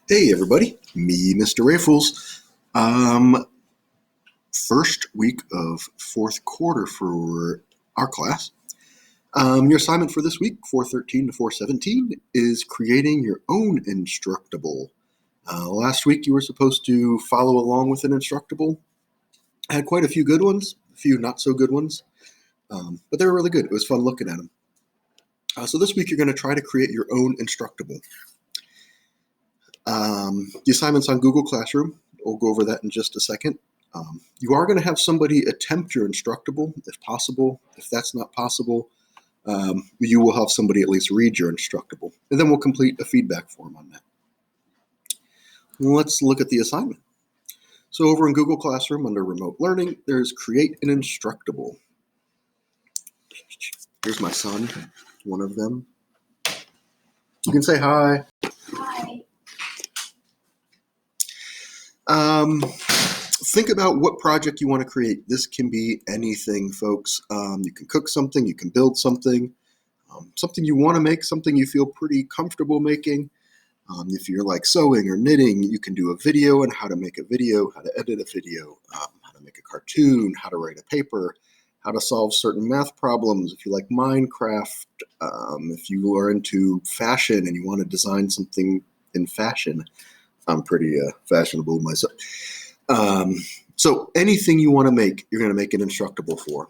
Hey everybody, me, Mr. Raffles. First week of fourth quarter for our class. Your assignment for this week, 413 to 417, is creating your own Instructable. Last week you were supposed to follow along with an Instructable. I had quite a few good ones, a few not so good ones, but they were really good. It was fun looking at them. So this week you're going to try to create your own Instructable. The assignment's on Google Classroom. We'll go over that in just a second. You are going to have somebody attempt your Instructable if possible. If that's not possible, you will have somebody at least read your Instructable, and then we'll complete a feedback form on that. Let's look at the assignment. So over in Google Classroom under Remote Learning, there's Create an Instructable. Here's my son, one of them. You can say hi. Hi. Think about what project you want to create. This can be anything, folks. You can cook something, you can build something, something you want to make, something you feel pretty comfortable making. If you're like sewing or knitting, you can do a video on how to make a video, how to edit a video, how to make a cartoon, how to write a paper, how to solve certain math problems. If you like Minecraft, if you are into fashion and you want to design something in fashion, I'm pretty fashionable myself. So anything you want to make, you're going to make an Instructable for.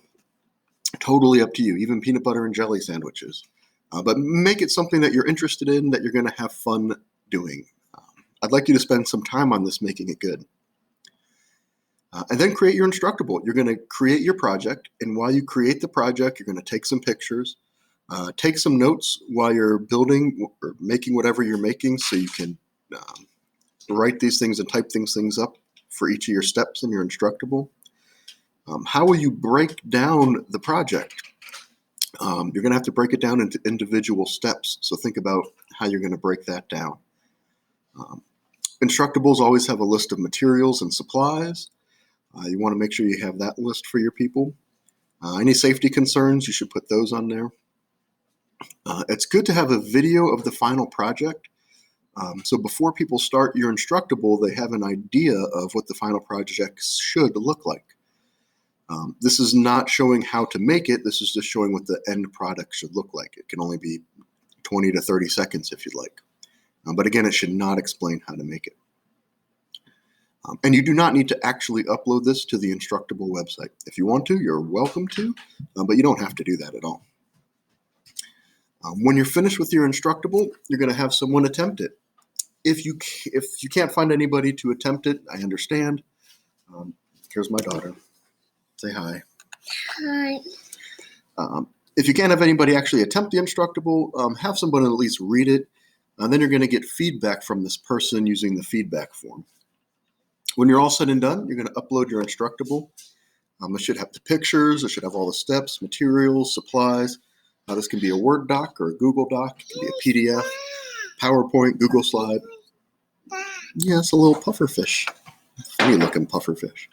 Totally up to you, even peanut butter and jelly sandwiches. But make it something that you're interested in, that you're going to have fun doing. I'd like you to spend some time on this, making it good. And then create your Instructable. You're going to create your project, and while you create the project, you're going to take some pictures, take some notes while you're building or making whatever you're making, so you can write these things and type things up for each of your steps in your Instructable. How will you break down the project? You're going to have to break it down into individual steps. So think about how you're going to break that down. Instructables always have a list of materials and supplies. You want to make sure you have that list for your people. Any safety concerns, you should put those on there. It's good to have a video of the final project. So before people start your Instructable, they have an idea of what the final project should look like. This is not showing how to make it. This is just showing what the end product should look like. It can only be 20 to 30 seconds if you'd like. But again, it should not explain how to make it. And you do not need to actually upload this to the Instructable website. If you want to, you're welcome to, but you don't have to do that at all. When you're finished with your Instructable, you're going to have someone attempt it. If you can't find anybody to attempt it, I understand. Here's my daughter. Say hi. Hi. If you can't have anybody actually attempt the Instructable, have someone at least read it, and then you're going to get feedback from this person using the feedback form. When you're all said and done, you're going to upload your Instructable. It should have the pictures, it should have all the steps, materials, supplies. This can be a Word doc or a Google doc, it can be a PDF, PowerPoint, Google slide. Yeah, it's a little pufferfish. Funny looking pufferfish.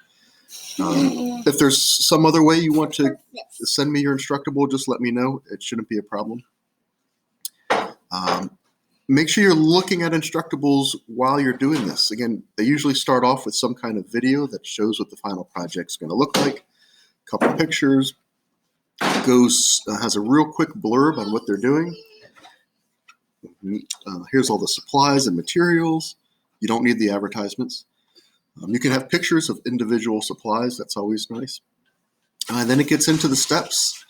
If there's some other way you want to send me your Instructable, just let me know. It shouldn't be a problem. Make sure you're looking at Instructables while you're doing this. Again, they usually start off with some kind of video that shows what the final project's going to look like. A couple of pictures. Has a real quick blurb on what they're doing. Here's all the supplies and materials. You don't need the advertisements. You can have pictures of individual supplies. That's always nice. And then it gets into the steps.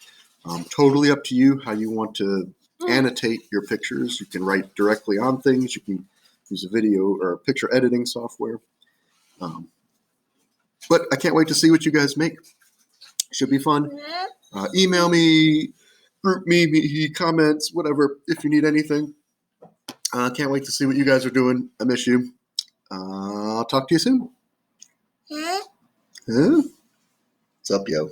Totally up to you how you want to annotate your pictures. You can write directly on things. You can use a video or picture editing software. But I can't wait to see what you guys make. Should be fun. Email me, group me, comments, whatever, if you need anything. Can't wait to see what you guys are doing. I miss you. I'll talk to you soon. Huh? What's up, yo?